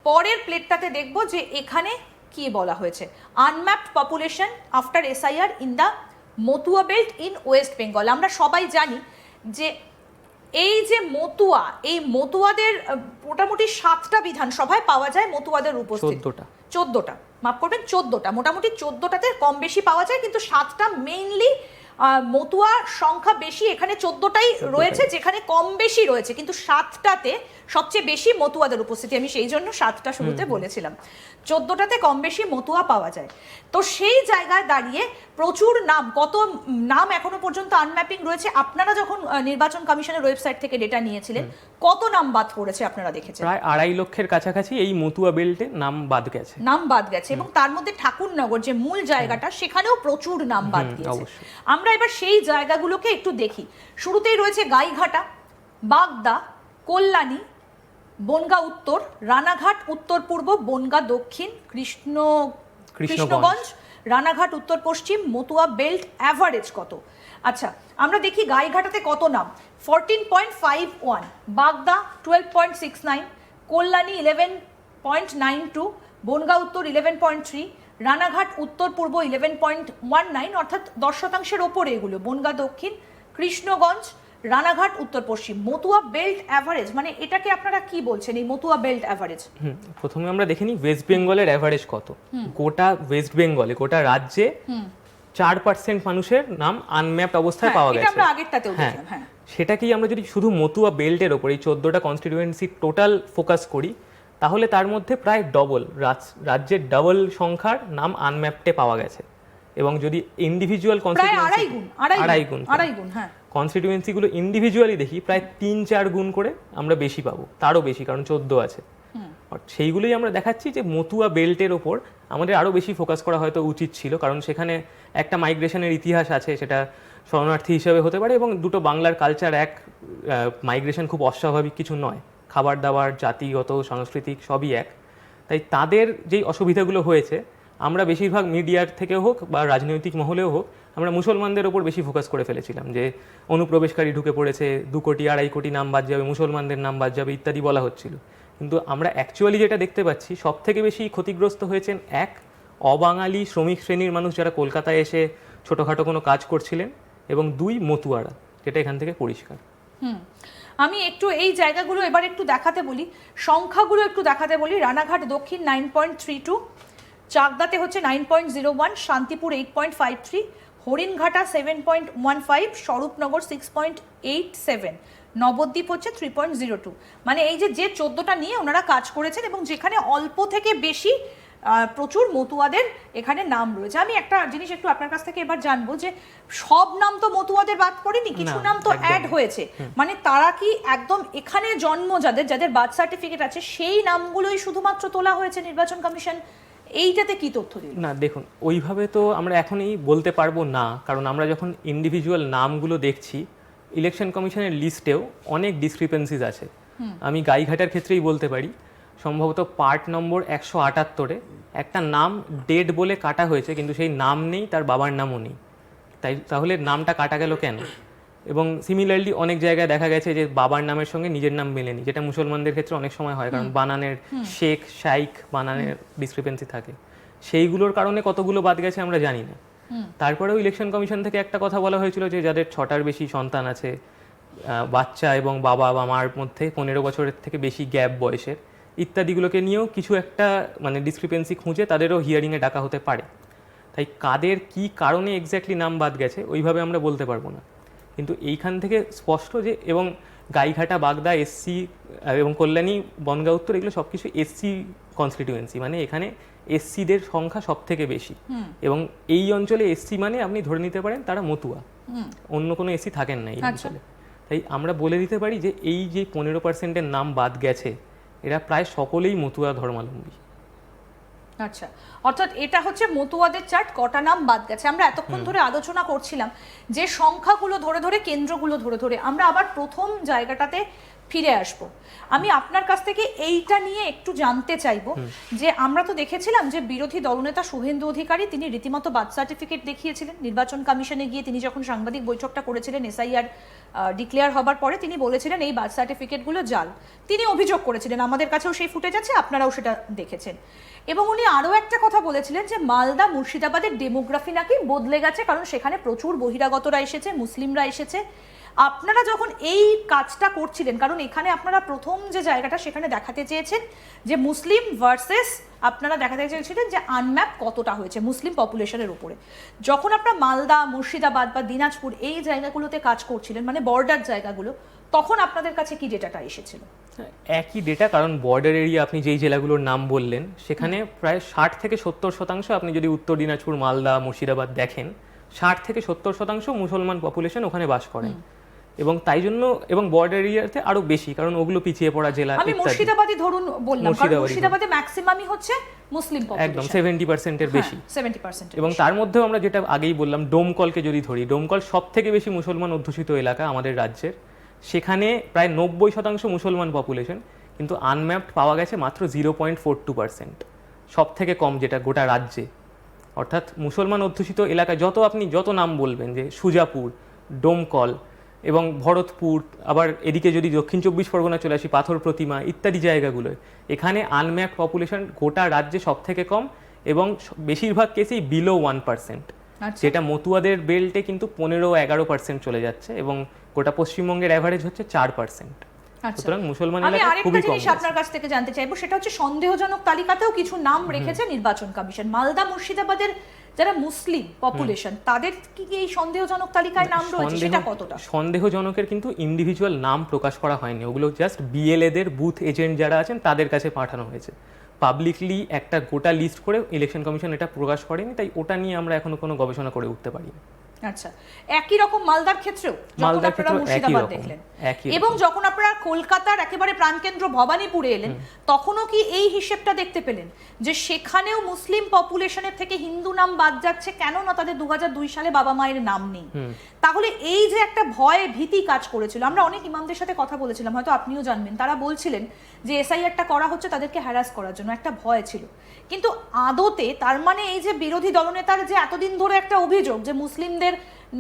পরের প্লেটটাতে দেখব যে এখানে কি বলা হয়েছে, unmapped population after SIR in the Matua belt in West Bengal. আমরা সবাই জানি যে এই যে মতুয়া, এই মতুয়াদের মোটামুটি 7টা বিধানসভায় পাওয়া যায় মতুয়াদের উপস্থিতি। 14টা, মাফ করবেন 14টা, মোটামুটি 14টাতে কম বেশি পাওয়া যায়, কিন্তু 7টা মেইনলি মতুয়া সংখ্যা বেশি, এখানে 14টাই রয়েছে যেখানে কম বেশি রয়েছে, কিন্তু 7টাতে সবচেয়ে বেশি মতুয়াদের উপস্থিতি। আমি সেই জন্য 7টা শুরুতে বলেছিলাম, 14টাতে কম বেশি মতুয়া পাওয়া যায়। তো সেই জায়গায় দাঁড়িয়ে প্রচুর নাম, কত নাম এখনো পর্যন্ত আনম্যাপিং রয়েছে। আপনারা যখন নির্বাচন কমিশনের ওয়েবসাইট থেকে ডেটা নিয়েছিলেন, কত নাম বাদ পড়েছে আপনারা দেখেছেন? প্রায় 2.5 লক্ষের কাছাকাছি এই মতুয়া বেল্টে নাম বাদ গেছে, এবং তার মধ্যে ঠাকুরনগর যে মূল জায়গাটা, সেখানেও প্রচুর নাম বাদ গিয়েছে। আমরা এবার সেই জায়গাগুলোকে একটু দেখি। শুরুতেই রয়েছে গাইঘাটা, বাগদা, কল্যাণী, বনগাঁ উত্তর, রানাঘাট উত্তর পূর্ব, বনগাঁ দক্ষিণ, কৃষ্ণগঞ্জ, রানাঘাট উত্তর পশ্চিম। মতুয়া বেল্ট অ্যাভারেজ কত? আচ্ছা, আমরা দেখি গাইঘাটাতে কত নাম। 14.51, বাগদা 12.69, কল্যাণী 11.92, বনগাঁ উত্তর 11.3, রানাঘাট উত্তর পূর্ব 11.19, অর্থাৎ 10% ওপরে এগুলো। বনগাঁ দক্ষিণ, কৃষ্ণগঞ্জ, রানাঘাট উত্তর পশ্চিম। মতুয়া বেল্ট অ্যাভারেজ মানে এটাকে আপনারা কি বলছেন, এই মতুয়া বেল্ট অ্যাভারেজ? প্রথমে আমরা দেখে নিই ওয়েস্ট বেঙ্গলের অ্যাভারেজ কত। গোটা ওয়েস্ট বেঙ্গলে, গোটা রাজ্যে 4% মানুষের নাম আনম্যাপড অবস্থায় পাওয়া গেছে। আমরা আগেরটাতেও দেখলাম। হ্যাঁ, সেটাকেই আমরা যদি শুধু মতুয়া বেল্টের ওপর এই 14টা কনস্টিটিউয়েন্সি টোটাল ফোকাস করি, তাহলে তার মধ্যে প্রায় ডবল, রাজ্যের ডবল সংখ্যার নাম আনম্যাপডে পাওয়া গেছে। এবং যদি ইন্ডিভিজুয়াল আড়াই গুণ কনস্টিটিউয়েন্সিগুলো ইন্ডিভিজুয়ালি দেখি, প্রায় 3-4 গুণ করে আমরা বেশি পাবো, তারও বেশি, কারণ 14 আছে। সেইগুলোই আমরা দেখাচ্ছি যে মতুয়া বেল্টের ওপর আমাদের আরও বেশি ফোকাস করা হয়তো উচিত ছিল, কারণ সেখানে একটা মাইগ্রেশনের ইতিহাস আছে, সেটা শরণার্থী হিসেবে হতে পারে, এবং দুটো বাংলার কালচার এক, মাইগ্রেশন খুব অস্বাভাবিক কিছু নয়, খাবার দাবার, জাতিগত, সাংস্কৃতিক সবই এক। তাই তাদের যেই অসুবিধাগুলো হয়েছে, আমরা বেশিরভাগ মিডিয়ার থেকে হোক বা রাজনৈতিক মহলেও হোক, আমরা মুসলমানদের ওপর বেশি ফোকাস করে ফেলেছিলাম, যে অনুপ্রবেশকারী ঢুকে পড়েছে, 2 কোটি 2.5 কোটি নাম বাদ যাবে, মুসলমানদের নাম বাদ যাবে ইত্যাদি বলা হচ্ছিল। কিন্তু আমরা অ্যাকচুয়ালি যেটা দেখতে পাচ্ছি, সব থেকে বেশি ক্ষতিগ্রস্ত হয়েছেন এক, অবাঙালি শ্রমিক শ্রেণীর মানুষ যারা কলকাতায় এসে ছোটোখাটো কোনো কাজ করছিলেন, এবং 2 মতুয়ারা, যেটা এখান থেকে পরিষ্কার। আমি একটু এই জায়গাগুলো এবার একটু দেখাতে বলি, সংখ্যাগুলো একটু দেখাতে বলি। রানাঘাট দক্ষিণ 9.32, চাকদাতে হচ্ছে 9.01, শান্তিপুর 8.53, হরিণঘাটা 7.15, স্বরূপনগর 6.87, নবদ্বীপ হচ্ছে 3.02। মানে এই যে 14টা নিয়ে ওনারা কাজ করেছেন, এবং যেখানে অল্প থেকে বেশি প্রচুর মতুয়াদের এখানে নাম রয়েছে। আমি একটা জিনিস একটু আপনার কাছ থেকে এবার জানবো, যে সব নাম তো মতুয়াদের বাদ পড়েনি, কিছু নাম তো অ্যাড হয়েছে। মানে তারা কি একদম এখানে জন্ম যাদের বার্থ সার্টিফিকেট আছে, সেই নামগুলোই শুধুমাত্র তোলা হয়েছে নির্বাচন কমিশন? এইটাতে কি তথ্য দিল? না, দেখুন, ওইভাবে তো আমরা এখনই বলতে পারবো না, কারণ আমরা যখন ইন্ডিভিজুয়াল নামগুলো দেখছি, ইলেকশন কমিশনের লিস্টেও অনেক ডিসক্রিপেন্সিজ আছে। আমি গাইঘাটার ক্ষেত্রেই বলতে পারি, সম্ভবত পার্ট নম্বর 178-এ একটা নাম ডেড বলে কাটা হয়েছে, কিন্তু সেই নাম নেই, তার বাবার নামও নেই। তাহলে নামটা কাটা গেল কেন? এবং সিমিলারলি অনেক জায়গায় দেখা গেছে যে বাবার নামের সঙ্গে নিজের নাম মেলেনি, যেটা মুসলমানদের ক্ষেত্রে অনেক সময় হয়, কারণ বানানের শেখ শাইখ বানানের ডিসক্রিপেন্সি থাকে। সেইগুলোর কারণে কতগুলো বাদ গেছে আমরা জানি না। তারপরেও ইলেকশন কমিশন থেকে একটা কথা বলা হয়েছিল, যে যাদের 6টার বেশি সন্তান আছে, বাচ্চা এবং বাবা বা মার মধ্যে 15 বছরের থেকে বেশি গ্যাপ বয়সের, ইত্যাদিগুলোকে নিয়েও কিছু একটা মানে ডিসক্রিপেন্সি খুঁজে তাদেরও হিয়ারিংয়ে ডাকা হতে পারে। তাই কাদের কি কারণে এক্স্যাক্টলি নাম বাদ গেছে ওইভাবে আমরা বলতে পারবো না, কিন্তু এইখান থেকে স্পষ্ট যে, এবং গাইঘাটা, বাগদা এসসি, এবং কল্যাণী, বনগাঁ উত্তর, এগুলো সব কিছু এসসি কনস্টিটিউয়েন্সি, মানে এখানে এসসিদের সংখ্যা সব থেকে বেশি। এবং এই অঞ্চলে এসসি মানে আপনি ধরে নিতে পারেন তারা মতুয়া, অন্য কোনো এসসি থাকেন না এই অঞ্চলে। তাই আমরা বলে দিতে পারি যে এই যে 15%-এর নাম বাদ গেছে, এরা প্রায় সকলেই মতুয়া ধর্মাবলম্বী। আচ্ছা, অর্থাৎ এটা হচ্ছে মতুয়াদের চার্ট, কটা নাম বাদ গেছে। আমরা এতক্ষণ ধরে আলোচনা করছিলাম যে সংখ্যাগুলো ধরে ধরে, কেন্দ্রগুলো ধরে ধরে। আমরা আবার প্রথম জায়গাটাতে ফিরে আসব। আমি আপনার কাছ থেকে এইটা নিয়ে একটু জানতে চাইবো যে আমরা তো দেখেছিলাম যে বিরোধী দলনেতা শুভেন্দু অধিকারী তিনি রীতিমতো বার্থ সার্টিফিকেট দেখিয়েছিলেন নির্বাচন কমিশনে গিয়ে। তিনি যখন সাংবাদিক বৈঠকটা করেছিলেন এসআইআর ডিক্লেয়ার হবার পরে তিনি বলেছিলেন এই বার্থ সার্টিফিকেটগুলো জাল। তিনি অভিযোগ করেছিলেন, আমাদের কাছেও সেই ফুটেজ আছে, আপনারাও সেটা দেখেছেন। এবং উনি আরও একটা কথা বলেছিলেন যে মালদা মুর্শিদাবাদের ডেমোগ্রাফি নাকি বদলে গেছে, কারণ সেখানে প্রচুর বহিরাগতরা এসেছে, মুসলিমরা এসেছে। আপনারা যখন এই কাজটা করছিলেন, কারণ এখানে আপনারা প্রথম যে জায়গাটা সেখানে দেখাতে চেয়েছেন যে মুসলিম ভার্সেস, আপনারা দেখাতে চেয়েছিলেন যে আনম্যাপ কতটা হয়েছে মুসলিম পপুলেশনের উপরে। যখন আপনারা মালদা, মুর্শিদাবাদ বা দিনাজপুর এই জায়গাগুলোতে কাজ করছিলেন, মানে বর্ডার জায়গাগুলো, তখন আপনাদের কাছে কি ডেটাটা এসেছিল? একই ডেটা, কারণ বর্ডার এরিয়া আপনি যেই জেলাগুলোর নাম বললেন সেখানে প্রায় 60 থেকে 70% আপনি যদি উত্তর দিনাজপুর, মালদা, মুর্শিদাবাদ দেখেন, 60 থেকে 70% মুসলমান পপুলেশন ওখানে বাস করেন। এবং তাই জন্য, এবং বর্ডার এরিয়াতে আরো বেশি, কারণ ওগুলো পিছিয়ে পড়া জেলা। আমি মুর্শিদাবাদই ধরুন বললাম, কারণ মুর্শিদাবাদে ম্যাক্সিমামই হচ্ছে মুসলিম পপুলেশন, একদম 70% এর বেশি। 70%। এবং তার মধ্যেও আমরা যেটা আগেই বললাম, ডোমকলকে যদি ধরি, ডোমকল সবথেকে বেশি মুসলমান অধ্যুষিত এলাকা আমাদের রাজ্যের। সেখানে প্রায় 90% মুসলমান পপুলেশন, কিন্তু আনম্যাপড পাওয়া গেছে মাত্র 0.42%, সব থেকে কম যেটা গোটা রাজ্যে। অর্থাৎ মুসলমান অধ্যুষিত এলাকায় আপনি যত নাম বলবেন, যে সুজাপুর, ডোমকল এবং ভরতপুর, আবার এদিকে যদি দক্ষিণ 24 পরগনা চলে আসি, পাথর প্রতিমা ইত্যাদি জায়গাগুলোয়, এখানে আনম্যাপড পপুলেশন গোটা রাজ্যে সব থেকে কম, এবং বেশিরভাগ কেসেই বিলো 1%, যেটা মতুয়াদের বেল্টে কিন্তু 15-11% চলে যাচ্ছে, এবং গোটা পশ্চিমবঙ্গের অ্যাভারেজ হচ্ছে 4%। সুতরাং মুসলমান আমি এলাকা আরেকটা খুবই কম। জিনিস আপনার কাছ থেকে জানতে চাইবো, সেটা হচ্ছে সন্দেহজনক তালিকাতেও কিছু নাম রেখেছে নির্বাচন কমিশন। মালদা মুর্শিদাবাদের যারা মুসলিম পপুলেশন, তাদের কি এই সন্দেহজনক তালিকায় নাম রয়েছে, সেটা কতটা? সন্দেহজনকের কিন্তু ইন্ডিভিজুয়াল নাম প্রকাশ করা হয়নি, ওগুলো জাস্ট বিএলএদের বুথ এজেন্ট যারা আছেন তাদের কাছে পাঠানো হয়েছে। পাবলিকলি একটা গোটা লিস্ট করে ইলেকশন কমিশন এটা প্রকাশ করেনি, তাই ওটা নিয়ে আমরা এখনো কোনো গবেষণা করে উঠতে পারিনি। আচ্ছা, একই রকম মালদার ক্ষেত্রেও যখন আপনারা মুর্শিদাবাদ দেখলেন, এবং যখন আপনারা কলকাতার একেবারে প্রাণকেন্দ্র ভবানীপুরে এলেন, তখনও কি এই হিসেবটা দেখতে পেলেন যে সেখানেও মুসলিম পপুলেশনের থেকে হিন্দু নাম বাদ যাচ্ছে? কেন না তাদের 2002 সালে বাবা মায়ের নাম নেই। তাহলে এই যে একটা ভয় ভীতি কাজ করেছিল, আমরা অনেক ইমামদের সাথে কথা বলেছিলাম, হয়তো আপনিও জানবেন, তারা বলছিলেন যে এসআইআরটা করা হচ্ছে তাদেরকে হ্যারাস করার জন্য, একটা ভয় ছিল। কিন্তু আদতে তার মানে এই যে বিরোধী দলনেতার যে এতদিন ধরে একটা অভিযোগ যে মুসলিমদের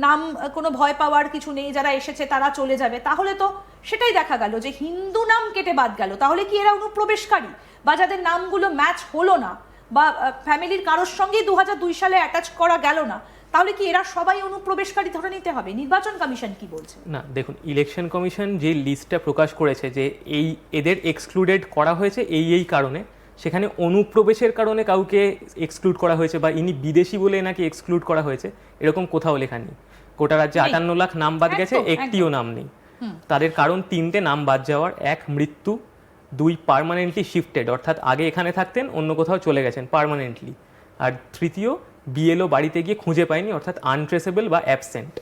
নাম কোনো ভয় পাওয়ার কিছু নেই, যারা এসেছে তারা চলে যাবে, তাহলে তো সেটাই দেখা গেল যে হিন্দু নাম কেটে বাদ গেল। তাহলে কি এরা অনুপ্রবেশকারী, বা যাদের নামগুলো ম্যাচ হলো না, বা ফ্যামিলির কারোর সঙ্গেই 2002 সালে অ্যাটাচ করা গেল না, তাহলে কি এরা সবাই অনুপ্রবেশকারী ধরে নিতে হবে? নির্বাচন কমিশন কি বলছে? না, দেখুন, ইলেকশন কমিশন যে লিস্টটা প্রকাশ করেছে যে এদের এক্সক্লুডেড করা হয়েছে এই কারণে, সেখানে অনুপ্রবেশের কারণে কাউকে এক্সক্লুড করা হয়েছে বা ইনি বিদেশি বলে নাকি এক্সক্লুড করা হয়েছে, এরকম কোথাও লেখা নেই। গোটা রাজ্যে 58 লাখ নাম বাদ গেছে, একটিও নাম নেই। তাদের কারণ 3টে নাম বাদ যাওয়ার: 1 মৃত্যু, 2 পার্মানেন্টলি শিফটেড, অর্থাৎ আগে এখানে থাকতেন অন্য কোথাও চলে গেছেন পার্মানেন্টলি, আর তৃতীয় বিএলও বাড়িতে গিয়ে খুঁজে পায়নি, অর্থাৎ আনট্রেসেবল বা অ্যাবসেন্ট।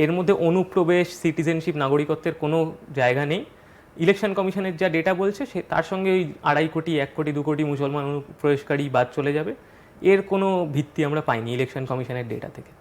এর মধ্যে অনুপ্রবেশ, সিটিজেনশিপ, নাগরিকত্বের কোনো জায়গা নেই। ইলেকশন কমিশনের যা ডেটা বলছে তার সঙ্গে ওই 2.5 কোটি, 1 কোটি, 2 কোটি মুসলমান অনুপ্রবেশকারী বাদ চলে যাবে, এর কোনো ভিত্তি আমরা পাইনি ইলেকশন কমিশনের ডেটা থেকে।